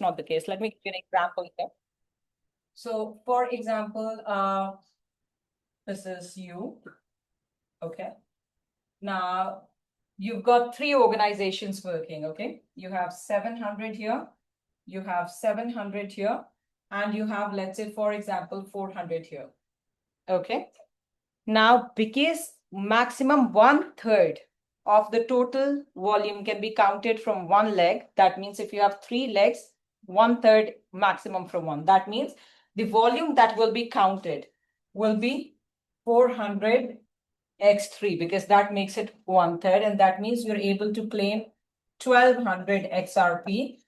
not the case. Let me give you an example here. So for example, this is you. Okay. Now you've got 3 organizations working. Okay. You have 700 here, you have 700 here, and you have, let's say, for example, 400 here. Okay. Now, because maximum 1/3 of the total volume can be counted from one leg, that means if you have 3 legs, 1/3 maximum from one. That means the volume that will be counted will be 400 x3, because that makes it 1/3, and that means you're able to claim 1200 XRP.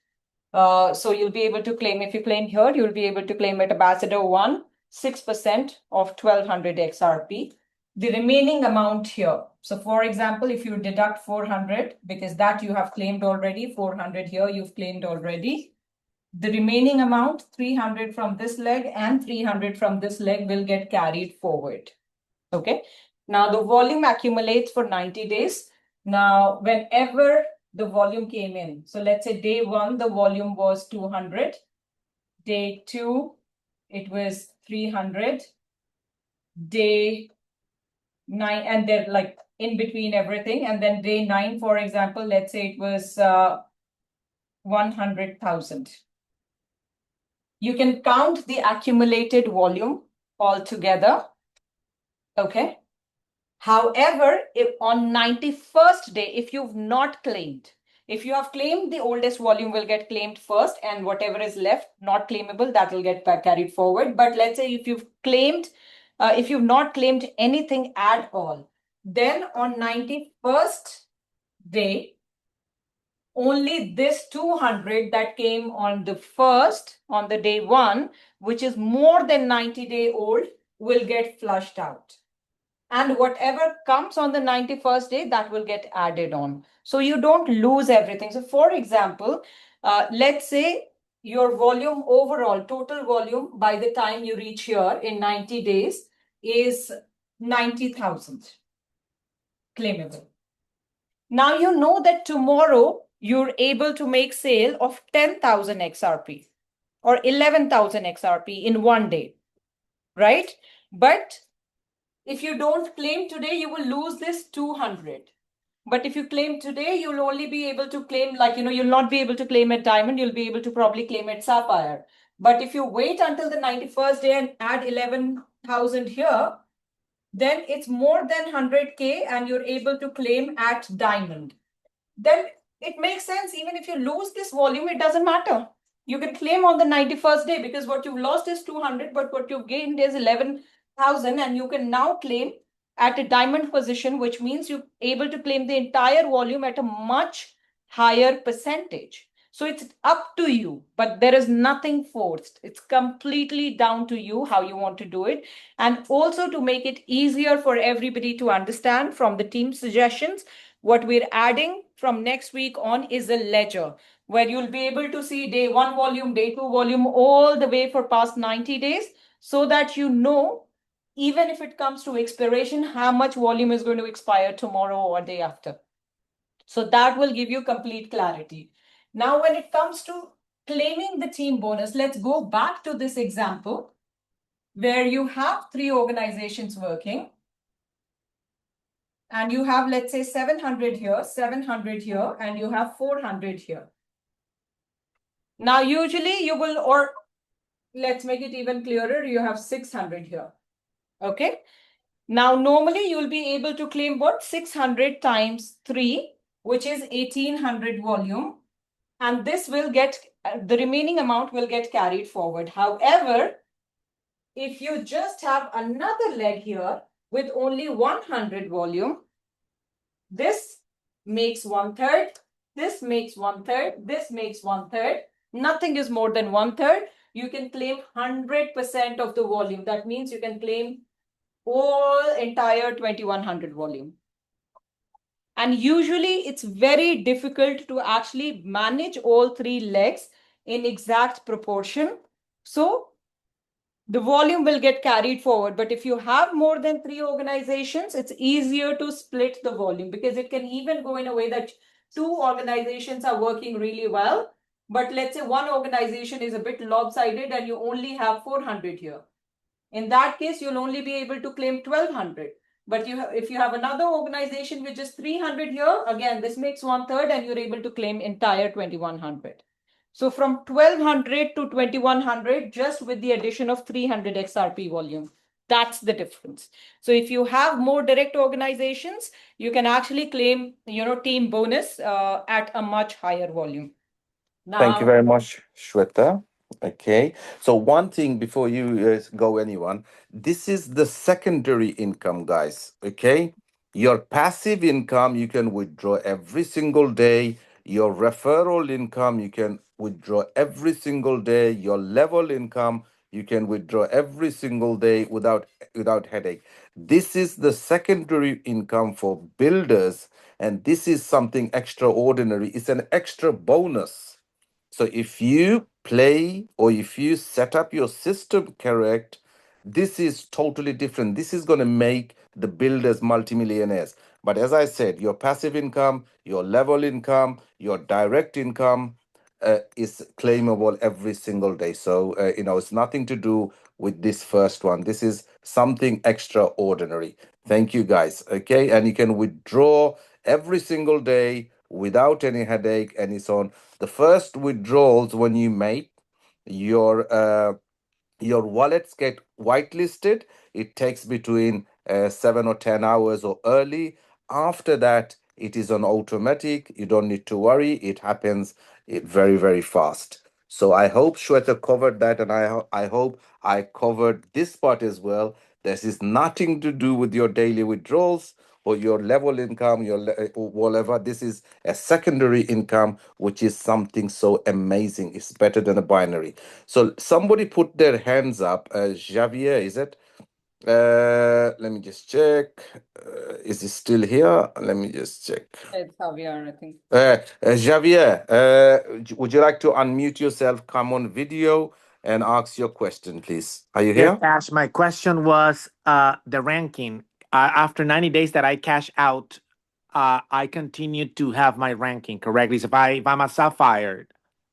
So you'll be able to claim, if you claim here, you'll be able to claim at Ambassador 1, 6% of 1200 XRP. The remaining amount here. So for example, if you deduct 400, because that you have claimed already, 400 here you've claimed already. The remaining amount, 300 from this leg and 300 from this leg, will get carried forward. Okay. Now the volume accumulates for 90 days. Now, whenever the volume came in, so let's say day 1, the volume was 200. Day 2, it was 300. Day 9, and they're like in between everything. And then day 9, for example, let's say it was 100,000. You can count the accumulated volume altogether. Okay. However, if on 91st day, if you've not claimed, if you have claimed, the oldest volume will get claimed first, and whatever is left not claimable, that will get carried forward. But let's say if you've claimed, if you've not claimed anything at all, then on 91st day, only this 200 that came on the first, on the day 1, which is more than 90-day old, will get flushed out. And whatever comes on the 91st day, that will get added on. So you don't lose everything. So for example, let's say your volume overall, total volume by the time you reach here in 90 days is 90,000 claimable. Now you know that tomorrow you're able to make sale of 10,000 XRP or 11,000 XRP in one day, right? But if you don't claim today, you will lose this 200. But if you claim today, you'll only be able to claim, like, you'll not be able to claim at diamond. You'll be able to probably claim at sapphire. But if you wait until the 91st day and add 11,000 here, then it's more than 100K and you're able to claim at diamond. Then it makes sense. Even if you lose this volume, it doesn't matter. You can claim on the 91st day, because what you've lost is 200, but what you've gained is 11,000, and you can now claim at a diamond position, which means you're able to claim the entire volume at a much higher percentage. So it's up to you, but there is nothing forced. It's completely down to you how you want to do it. And also, to make it easier for everybody to understand from the team suggestions, what we're adding from next week on is a ledger, where you'll be able to see day 1 volume, day 2 volume, all the way for past 90 days, so that you know, even if it comes to expiration, how much volume is going to expire tomorrow or day after. So that will give you complete clarity. Now, when it comes to claiming the team bonus, let's go back to this example where you have 3 organizations working. And you have, let's say, 700 here, 700 here, and you have 400 here. Now, usually you will, or let's make it even clearer, you have 600 here. Okay. Now, normally you'll be able to claim what? 600 times 3, which is 1800 volume. And this will get, the remaining amount will get carried forward. However, if you just have another leg here with only 100 volume, this makes 1/3, this makes 1/3, this makes 1/3. Nothing is more than 1/3. You can claim 100% of the volume. That means you can claim all entire 2100 volume. And usually it's very difficult to actually manage all 3 legs in exact proportion. So the volume will get carried forward. But if you have more than 3 organizations, it's easier to split the volume, because it can even go in a way that 2 organizations are working really well but let's say one organization is a bit lopsided and you only have 400 here. In that case, you'll only be able to claim 1200. But if you have another organization with just 300 here, again, this makes 1/3 and you're able to claim entire 2100. So from 1200 to 2100, just with the addition of 300 XRP volume. That's the difference. So if you have more direct organizations, you can actually claim, team bonus at a much higher volume. Thank you Now, very much, Shweta. Okay. So one thing before you go, anyone, this is the secondary income, guys. Okay. Your passive income, you can withdraw every single day. Your referral income, you can withdraw every single day. Your level income, you can withdraw every single day without headache. This is the secondary income for builders, and this is something extraordinary. It's an extra bonus. So if you play or if you set up your system correct, this is totally different. This is going to make the builders multimillionaires. But as I said, your passive income, your level income, your direct income is claimable every single day. So, it's nothing to do with this first one. This is something extraordinary. Thank you, guys. Okay. And you can withdraw every single day without any headache, and it's on the first withdrawals when you make your your wallets get whitelisted. It takes between 7 or 10 hours or early. After that, it is on automatic. You don't need to worry. It happens very, very fast. So I hope Shweta covered that, and I hope I covered this part as well. This is nothing to do with your daily withdrawals or your level income, or whatever. This is a secondary income, which is something so amazing. It's better than a binary. So somebody put their hands up. Javier, is it? Let me just check. Is he still here? Let me just check. it's Javier, I think. Javier, would you like to unmute yourself, come on video, and ask your question, please? Are you Yes, here? Ash. My question was the ranking. After 90 days that I cash out, I continue to have my ranking correctly. So if I'm a sapphire,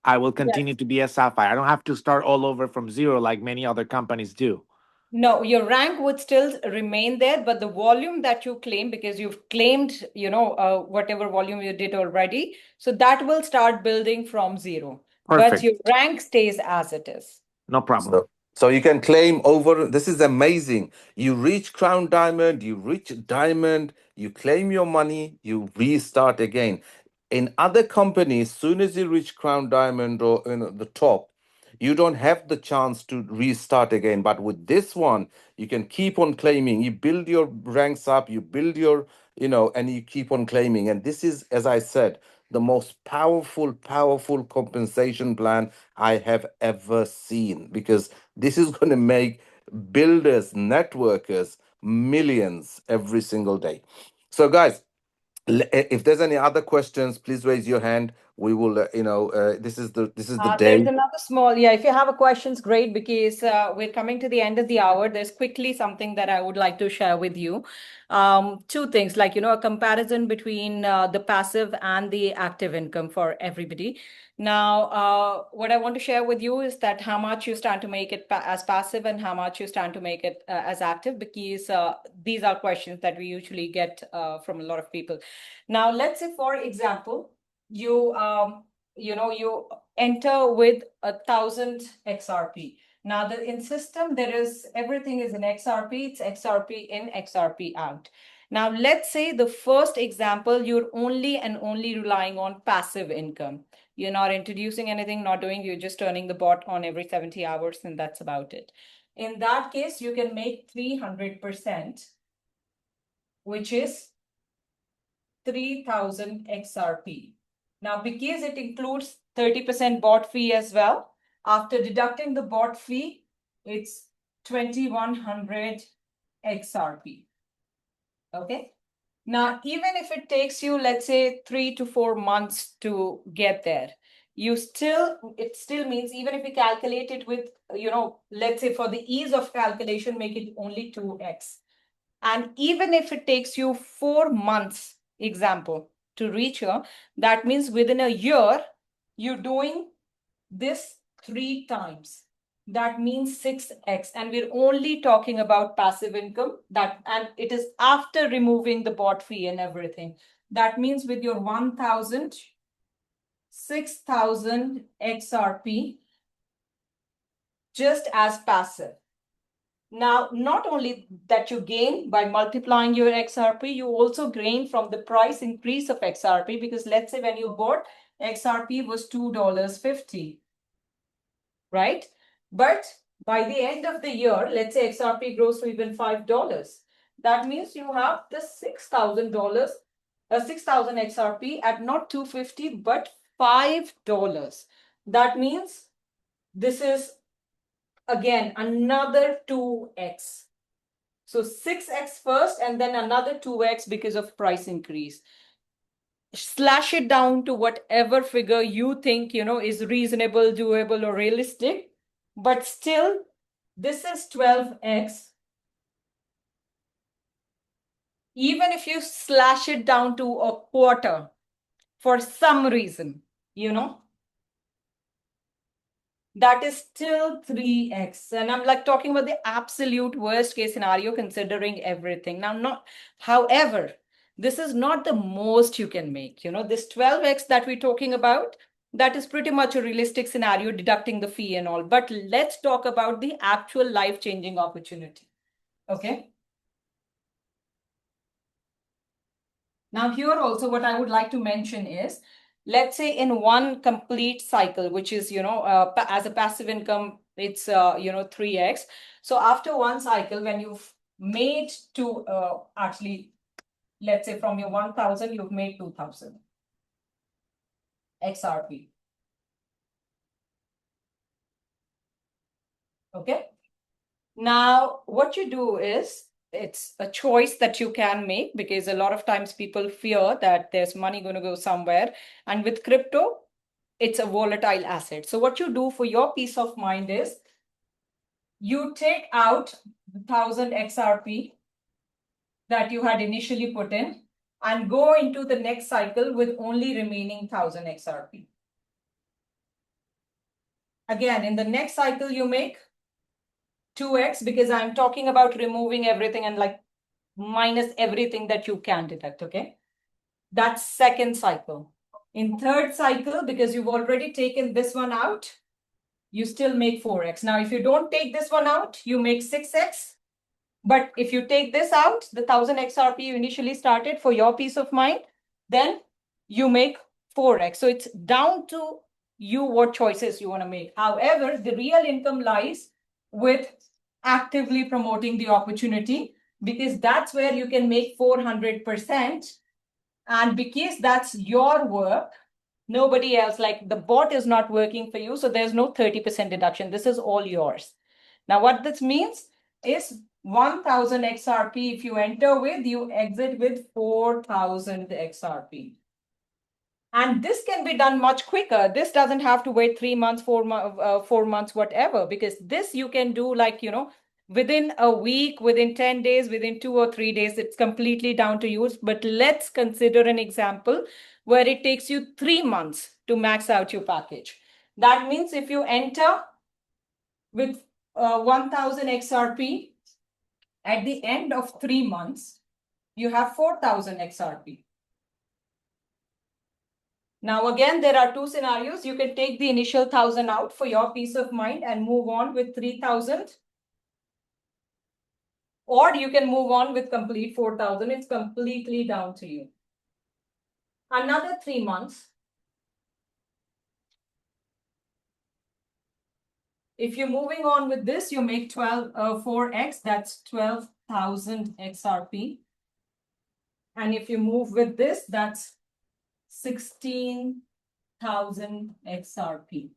I will Yes. continue to be a sapphire. I don't have to start all over from zero like many other companies do. No, your rank would still remain there, but the volume that you claim, because you've claimed, whatever volume you did already, so that will start building from zero. But Perfect. your rank stays as it is. No problem. So you can claim over. This is amazing. You reach crown diamond, you reach diamond, you claim your money, you restart again. In other companies, soon as you reach crown diamond or the top, you don't have the chance to restart again. But with this one, you can keep on claiming. You build your ranks up, you build your, and you keep on claiming. And this is, as I said, the most powerful compensation plan I have ever seen, because this is going to make builders, networkers millions every single day. So, guys, if there's any other questions, please raise your hand. We will, this is the There's day. another small, yeah, if you have a questions, great, because we're coming to the end of the hour. There's quickly something that I would like to share with you. Two things, like, a comparison between the passive and the active income for everybody. Now, what I want to share with you is that how much you stand to make it as passive and how much you stand to make it as active, because these are questions that we usually get from a lot of people. Now, let's say, for example, you enter with 1,000 XRP. Now, in system, there is everything is in XRP. It's XRP in, XRP out. Now, let's say the first example, you're only and only relying on passive income. You're not introducing anything, not doing, you're just turning the bot on every 70 hours, and that's about it. In that case, you can make 300%, which is 3,000 XRP. Now, because it includes 30% bot fee as well, after deducting the bot fee, it's 2,100 XRP. Okay. Now, even if it takes you, let's say, 3 to 4 months to get there, it still means, even if you calculate it with, let's say for the ease of calculation, make it only 2x. And even if it takes you 4 months, example, to reach here, that means within a year, you're doing this 3 times. That means 6x. And we're only talking about passive income, and it is after removing the bot fee and everything. That means with your 1,000, 6,000 XRP just as passive. Now, not only that you gain by multiplying your XRP, you also gain from the price increase of XRP, because let's say when you bought, XRP was $2.50, right? But by the end of the year, let's say XRP grows to even $5. That means you have the $6,000, 6,000 XRP at not 250, but $5. That means this is again another 2x. So 6x first and then another 2x because of price increase. Slash it down to whatever figure you think, is reasonable, doable, or realistic. But still, this is 12x. Even if you slash it down to a quarter for some reason, that is still 3x. And I'm like talking about the absolute worst case scenario, considering everything. However, this is not the most you can make. This 12x that we're talking about, that is pretty much a realistic scenario, deducting the fee and all. But let's talk about the actual life-changing opportunity. Okay. Now here also what I would like to mention is, let's say in one complete cycle, which is, as a passive income, it's, 3x. So after one cycle, when you've made to actually, let's say from your 1,000, you've made 2,000 XRP. Okay. Now, what you do is, it's a choice that you can make, because a lot of times people fear that there's money going to go somewhere. And with crypto, it's a volatile asset. So what you do for your peace of mind is, you take out the 1,000 XRP that you had initially put in and go into the next cycle with only remaining 1,000 XRP. Again, in the next cycle, you make 2x, because I'm talking about removing everything and like minus everything that you can deduct, okay? That's second cycle. In third cycle, because you've already taken this one out, you still make 4x. Now, if you don't take this one out, you make 6x. But if you take this out, the 1,000 XRP you initially started for your peace of mind, then you make 4x. So it's down to you what choices you want to make. However, the real income lies with actively promoting the opportunity, because that's where you can make 400%. And because that's your work, nobody else, like the bot is not working for you. So there's no 30% deduction. This is all yours. Now, what this means is 1,000 XRP. If you enter with, you exit with 4,000 XRP. And this can be done much quicker. This doesn't have to wait 3 months, 4 months, whatever, because this you can do like, within a week, within 10 days, within 2 or 3 days. It's completely down to you. But let's consider an example where it takes you 3 months to max out your package. That means if you enter with 1,000 XRP, at the end of 3 months, you have 4,000 XRP. Now, again, there are two scenarios. You can take the initial 1,000 out for your peace of mind and move on with 3,000. Or you can move on with complete 4,000. It's completely down to you. Another 3 months. If you're moving on with this, you make 4x, that's 12,000 XRP. And if you move with this, that's 16,000 XRP.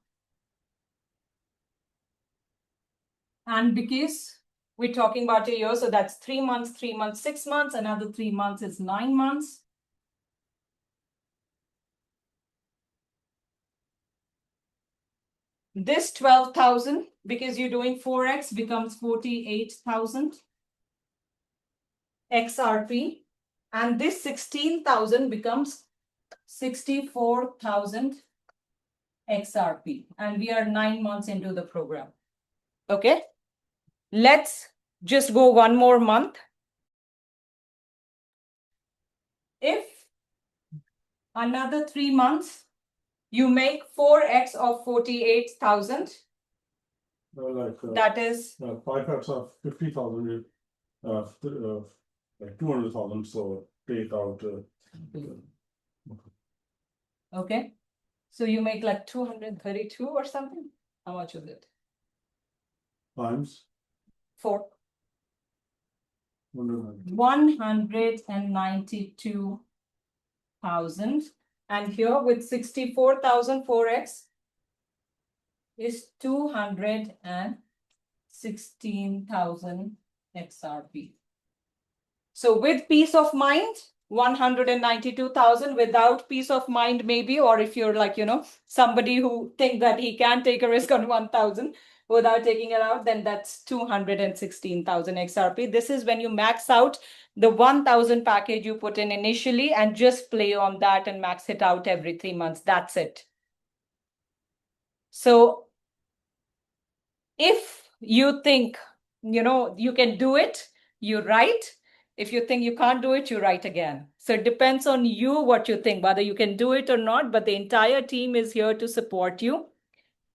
And because we're talking about a year, so that's 3 months, 3 months, 6 months, another 3 months is 9 months. This 12,000, because you're doing 4x, becomes 48,000 XRP. And this 16,000 becomes 64,000 XRP. And we are 9 months into the program. Okay. Let's just go one more month. If another 3 months, you make 4x of 48,000. That is 5x of 50,000, like 200,000. So take out. okay. So you make like 232 or something. How much is it? Times 4. 190. 192,000. And here with 64,000 4x is 216,000 XRP. So with peace of mind, 192,000. Without peace of mind, maybe, or if you're like, somebody who think that he can take a risk on 1,000 without taking it out, then that's 216,000 XRP. This is when you max out the 1,000 package you put in initially and just play on that and max it out every 3 months. That's it. So if you think, you can do it, you write. If you think you can't do it, you write again. So it depends on you what you think, whether you can do it or not, but the entire team is here to support you.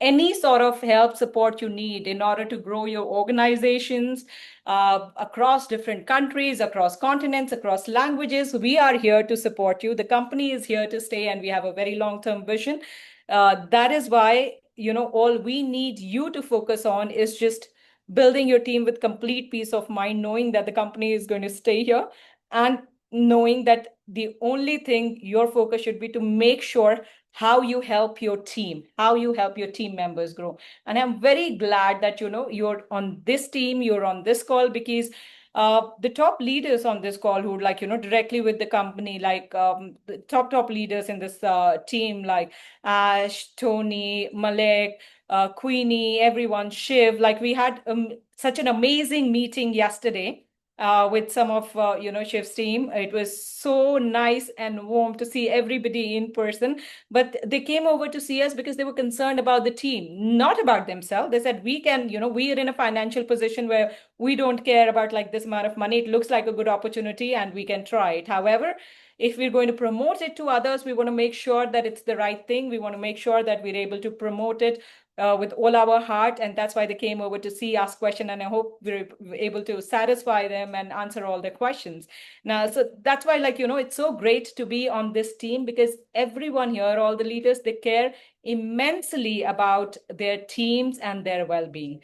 Any sort of help, support you need in order to grow your organizations across different countries, across continents, across languages, we are here to support you. The company is here to stay, and we have a very long-term vision. That is why, all we need you to focus on is just building your team with complete peace of mind, knowing that the company is going to stay here, and knowing that the only thing your focus should be to make sure how you help your team, how you help your team members grow. And I'm very glad that, you're on this team, you're on this call, because the top leaders on this call who like, directly with the company, like the top leaders in this team, like Ash, Tony, Malek, Queenie, everyone, Shiv, like we had such an amazing meeting yesterday with some of, Shiv's team. It was so nice and warm to see everybody in person. But they came over to see us because they were concerned about the team, not about themselves. They said, we can, we are in a financial position where we don't care about like this amount of money. It looks like a good opportunity and we can try it. However, if we're going to promote it to others, we want to make sure that it's the right thing. We want to make sure that we're able to promote it with all our heart. And that's why they came over to see, ask question. And I hope we're able to satisfy them and answer all their questions. Now, so that's why, like, it's so great to be on this team, because everyone here, all the leaders, they care immensely about their teams and their well-being.